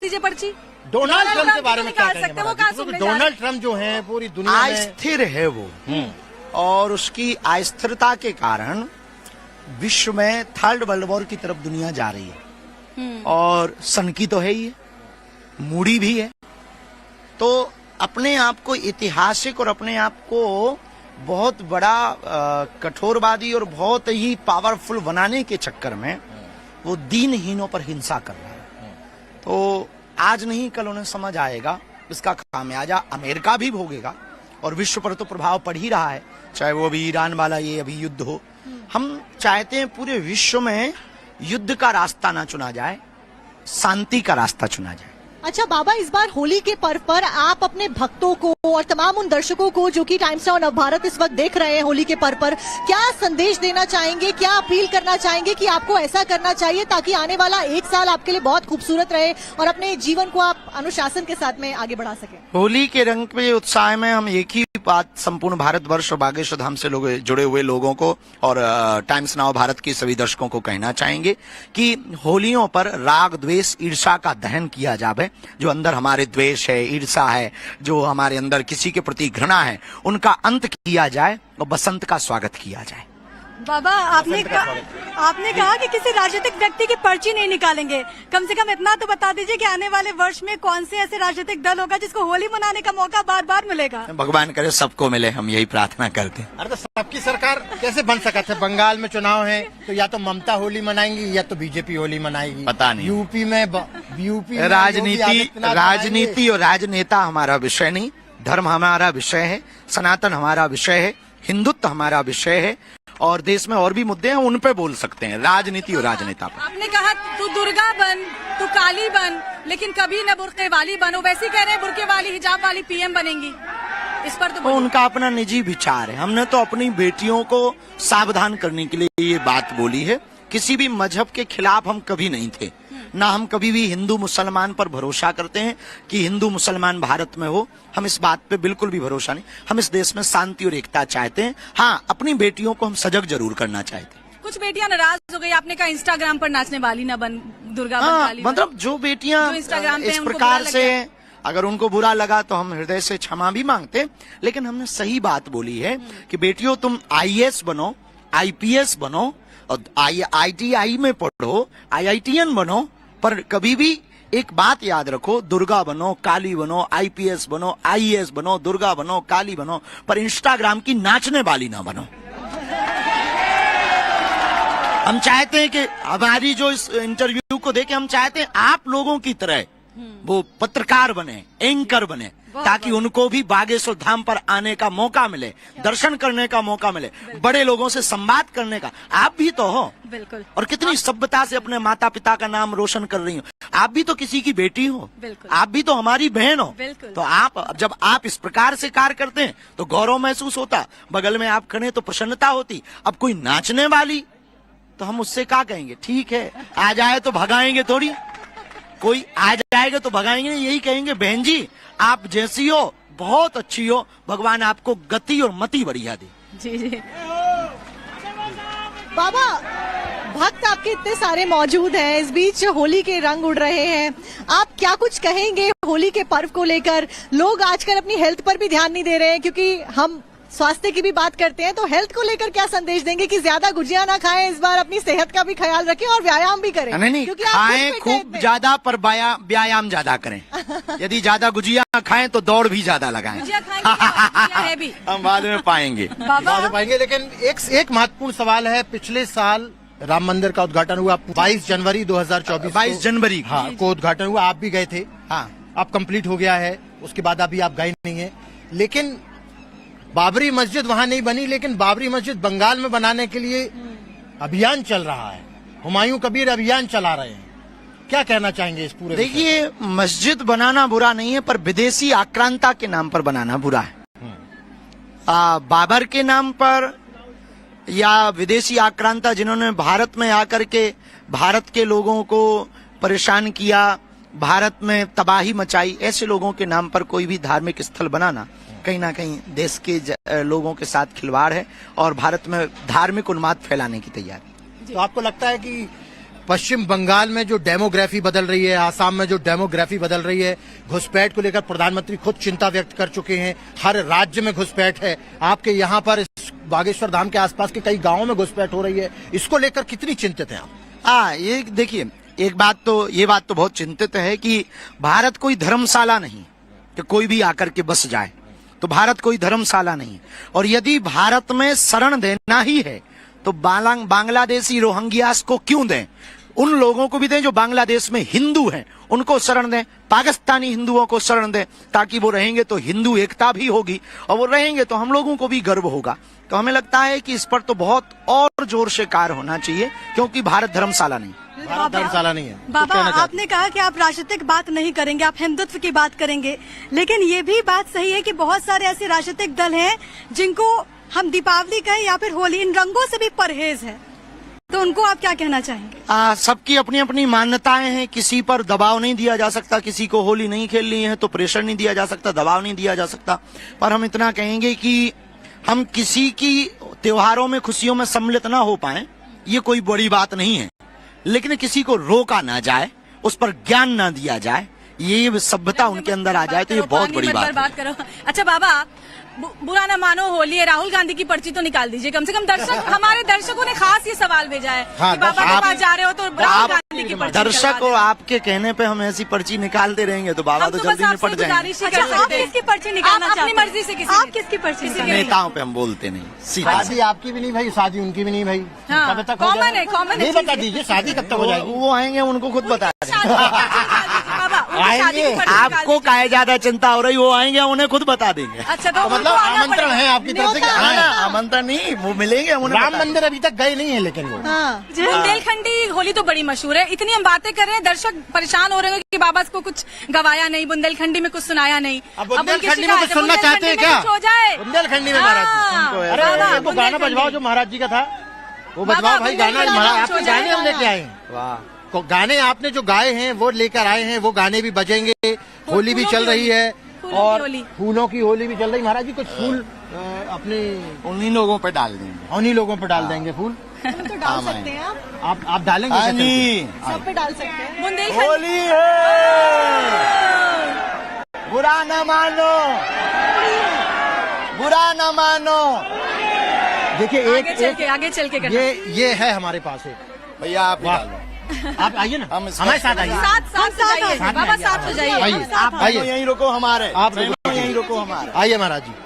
दीजिए पर्ची। Donald Trump के बारे में क्या निकाल सकते हैं, वो कहाँ कहेंगे? सुनने डोनाल्ड ट्रम्प जो है पूरी दुनिया में अस्थिर है वो, और उसकी अस्थिरता के कारण विश्व में थर्ड वर्ल्ड वॉर की तरफ दुनिया जा रही है, और सनकी तो है ही है, मूडी भी है। तो अपने आप को ऐतिहासिक और अपने आप को बहुत बड़ा कठोरवादी और बहुत ही पावरफुल बनाने के चक्कर में वो दीनहीनों पर हिंसा कर रहा है। तो आज नहीं कल उन्हें समझ आएगा, इसका खामियाजा अमेरिका भी भोगेगा, और विश्व पर तो प्रभाव पड़ ही रहा है, चाहे वो अभी ईरान वाला ये अभी युद्ध हो। हम चाहते हैं पूरे विश्व में युद्ध का रास्ता ना चुना जाए, शांति का रास्ता चुना जाए। अच्छा बाबा, इस बार होली के पर्व पर आप अपने भक्तों को और तमाम उन दर्शकों को जो कि टाइम्स नाउ नवभारत इस वक्त देख रहे हैं होली के पर्व पर, क्या संदेश देना चाहेंगे, क्या अपील करना चाहेंगे कि आपको ऐसा करना चाहिए ताकि आने वाला एक साल आपके लिए बहुत खूबसूरत रहे और अपने जीवन को आप अनुशासन के साथ में आगे बढ़ा सकें? होली के रंग पे उत्साह में हम एक ही बात संपूर्ण भारतवर्ष और बागेश्वर धाम से लोग जुड़े हुए लोगों को और टाइम्स नाउ भारत के सभी दर्शकों को कहना चाहेंगे कि होलियों पर राग द्वेष ईर्षा का दहन किया जावे। जो अंदर हमारे द्वेष है, ईर्षा है, जो हमारे अंदर किसी के प्रति घृणा है, उनका अंत किया जाए और बसंत का स्वागत किया जाए। बाबा, आपने कहा कि किसी राजनीतिक व्यक्ति की पर्ची नहीं निकालेंगे, कम से कम इतना तो बता दीजिए कि आने वाले वर्ष में कौन से ऐसे राजनीतिक दल होगा जिसको होली मनाने का मौका बार बार मिलेगा? भगवान करे सबको मिले, हम यही प्रार्थना करते हैं। अरे तो सबकी सरकार कैसे बन सका था? बंगाल में चुनाव है तो या तो ममता होली मनाएंगी या तो बीजेपी होली मनाएगी, पता नहीं। यूपी में राजनीति और राजनेता हमारा विषय नहीं, धर्म हमारा विषय है, सनातन हमारा विषय है, हिंदुत्व हमारा विषय है, और देश में और भी मुद्दे हैं उन पे बोल सकते हैं, राजनीति और राजनेता पर। आपने कहा तू दुर्गा बन, तू काली बन, लेकिन कभी न बुर्के वाली बनो, वैसे ही कह रहे हैं बुर्के वाली हिजाब वाली पीएम बनेंगी, इस पर तो उनका अपना निजी विचार है। हमने तो अपनी बेटियों को सावधान करने के लिए ये बात बोली है। किसी भी मजहब के खिलाफ हम कभी नहीं थे, ना हम कभी भी हिंदू मुसलमान पर भरोसा करते हैं कि हिंदू मुसलमान भारत में हो, हम इस बात पे बिल्कुल भी भरोसा नहीं। हम इस देश में शांति और एकता चाहते हैं। हाँ, अपनी बेटियों को हम सजग जरूर करना चाहते हैं। कुछ बेटियां नाराज हो गई, आपने कहा इंस्टाग्राम पर नाचने वाली ना बन, दुर्गा बन, काली बन। मतलब जो बेटियां इंस्टाग्राम पे इस प्रकार से, अगर उनको बुरा लगा तो हम हृदय से क्षमा भी मांगते, लेकिन हमने सही बात बोली है कि बेटियों तुम IAS बनो, IPS बनो, और IITI में पढ़ो, IITN बनो, पर कभी भी एक बात याद रखो, दुर्गा बनो, काली बनो, IPS बनो, IAS बनो, दुर्गा बनो, काली बनो, पर इंस्टाग्राम की नाचने वाली ना बनो। हम चाहते हैं कि हमारी जो इस इंटरव्यू को देखे, हम चाहते हैं आप लोगों की तरह वो पत्रकार बने, एंकर बने, ताकि उनको भी बागेश्वर धाम पर आने का मौका मिले, दर्शन करने का मौका मिले, बड़े लोगों से संवाद करने का। आप भी तो हो, बिल्कुल, और कितनी सभ्यता से अपने माता पिता का नाम रोशन कर रही हो। आप भी तो किसी की बेटी हो, आप भी तो हमारी बहन हो। तो आप, जब आप इस प्रकार से कार्य करते हैं तो गौरव महसूस होता, बगल में आप खड़े तो प्रसन्नता होती। अब कोई नाचने वाली, तो हम उससे क्या कहेंगे? ठीक है, आ जाए तो भगाएंगे थोड़ी, कोई आ जाएगा तो भगाएंगे, यही कहेंगे बहन जी आप जैसी हो, बहुत अच्छी हो, भगवान आपको गति और मति बढ़िया दे। जी जी। बाबा, भक्त आपके इतने सारे मौजूद हैं, इस बीच होली के रंग उड़ रहे हैं, आप क्या कुछ कहेंगे होली के पर्व को लेकर? लोग आजकल अपनी हेल्थ पर भी ध्यान नहीं दे रहे हैं, क्योंकि हम स्वास्थ्य की भी बात करते हैं, तो हेल्थ को लेकर क्या संदेश देंगे कि ज्यादा गुजिया ना खाएं, इस बार अपनी सेहत का भी ख्याल रखें और व्यायाम भी करें? नहीं, खाएं खूब ज्यादा, पर व्यायाम ज्यादा करें। यदि ज्यादा गुजिया खाएं तो दौड़ भी ज्यादा लगाएं। हम बाद में पाएंगे, लेकिन एक महत्वपूर्ण सवाल है। पिछले साल राम मंदिर का उद्घाटन हुआ 22 जनवरी 2024, 22 जनवरी को उद्घाटन हुआ, आप भी गए थे। हाँ, अब कंप्लीट हो गया है, उसके बाद अभी आप गए नहीं है। लेकिन बाबरी मस्जिद वहां नहीं बनी, लेकिन बाबरी मस्जिद बंगाल में बनाने के लिए अभियान चल रहा है, हुमायूं कबीर अभियान चला रहे हैं। क्या कहना चाहेंगे इस पूरे? देखिए, मस्जिद बनाना बुरा नहीं है, पर विदेशी आक्रांता के नाम पर बनाना बुरा है। बाबर के नाम पर या विदेशी आक्रांता जिन्होंने भारत में आकर के भारत के लोगों को परेशान किया, भारत में तबाही मचाई, ऐसे लोगों के नाम पर कोई भी धार्मिक स्थल बनाना कहीं ना कहीं देश के लोगों के साथ खिलवाड़ है और भारत में धार्मिक उन्माद फैलाने की तैयारी। तो आपको लगता है कि पश्चिम बंगाल में जो डेमोग्राफी बदल रही है, आसाम में जो डेमोग्राफी बदल रही है, घुसपैठ को लेकर प्रधानमंत्री खुद चिंता व्यक्त कर चुके हैं। हर राज्य में घुसपैठ है। आपके यहाँ पर इस बागेश्वर धाम के आसपास के कई गांवों में घुसपैठ हो रही है। इसको लेकर कितनी चिंतित हैं आप? हाँ, ये देखिए, ये बात तो बहुत चिंतित है कि भारत कोई धर्मशाला नहीं कि कोई भी आकर के बस जाए। तो भारत कोई धर्मशाला नहीं, और यदि भारत में शरण देना ही है तो बांग्लादेशी रोहिंग्यास को क्यों दें? उन लोगों को भी दें जो बांग्लादेश में हिंदू हैं, उनको शरण दें। पाकिस्तानी हिंदुओं को शरण दें, ताकि वो रहेंगे तो हिंदू एकता भी होगी, और वो रहेंगे तो हम लोगों को भी गर्व होगा। तो हमें लगता है कि इस पर तो बहुत और जोर से कार्य होना चाहिए, क्योंकि भारत धर्मशाला नहीं। भारत धर्मशाला नहीं है। बाबा, आपने कहा कि आप राजनीतिक बात नहीं करेंगे, आप हिंदुत्व की बात करेंगे, लेकिन ये भी बात सही है कि बहुत सारे ऐसे राजनीतिक दल हैं जिनको हम दीपावली कहें या फिर होली, इन रंगों से भी परहेज है, तो उनको आप क्या कहना चाहेंगे? सबकी अपनी अपनी मान्यताएं हैं, किसी पर दबाव नहीं दिया जा सकता। किसी को होली नहीं खेलनी है तो प्रेशर नहीं दिया जा सकता, दबाव नहीं दिया जा सकता। पर हम इतना कहेंगे कि हम किसी की त्योहारों में, खुशियों में सम्मिलित ना हो पाए, ये कोई बड़ी बात नहीं है, लेकिन किसी को रोका ना जाए, उस पर ज्ञान ना दिया जाए, ये सभ्यता उनके अंदर आ जाए तो ये बहुत बड़ी बात है। अच्छा बाबा, बुरा ना मानो, होली है, राहुल गांधी की पर्ची तो निकाल दीजिए कम से कम। हमारे दर्शकों ने खास ये सवाल भेजा है कि बाबा के पास जा रहे हो तो राहुल गांधी की पर्ची। दर्शक को आपके कहने पे हम ऐसी पर्ची निकालते रहेंगे तो बाबा तो जल्दी निपट जाएंगे। आप किसकी पर्ची निकालना चाहते हैं? अपनी मर्जी से किसी, आप किसकी पर्ची? नेताओं पे हम बोलते नहीं, सीधा। शादी आपकी भी नहीं भाई, शादी उनकी भी नहीं भाई। हाँ, कब तक हो कॉमन जाएगा? है, कॉमन नहीं है। बता दीजिए शादी कब तक हो जाएगी? वो आएंगे, उनको खुद बता देंगे। आएंगे। आपको काहे ज्यादा चिंता हो रही, वो आएंगे, उन्हें खुद बता देंगे। अच्छा, तो मतलब आमंत्रण है आपकी तरफ से? आमंत्रण नहीं, वो मिलेंगे। राम मंदिर अभी तक गए नहीं है, लेकिन वो बुंदेलखंडी होली तो बड़ी मशहूर है। इतनी हम बातें कर रहे हैं, दर्शक परेशान हो रहे हैं कि बाबा को कुछ गवाया नहीं, बुंदेलखंडी में कुछ सुनाया नहीं। अब बुंदेलखंडी में कुछ सुनना चाहते हैं क्या? हो जाए बुंदेलखंडी में महाराज जी, अरे वो गाना बजवाओ जो महाराज जी का था, वो बजवाओ भाई गाना। आपके गाने हम लेके आए हैं। वाह, गाने आपने जो गाए हैं वो लेकर आए हैं, वो गाने भी बजेंगे। होली भी चल रही है और फूलों की होली भी चल रही। महाराज जी कुछ फूल अपने उन्हीं लोगों पे डाल देंगे, उन्हीं लोगों पे डाल देंगे फूल। तो डाल सकते हैं आप डालेंगे? सब पे डाल सकते हैं। होली है, बुरा न मानो, बुरा न मानो। देखिए आगे चल के ये है हमारे पास है भैया। आप आप आइए ना, हमारे साथ आइए। साथ बाबा, साथ हो जाइए। आइए, आप यहीं रुको, हमारे आप यहीं रुको, हमारे। आइए महाराज जी।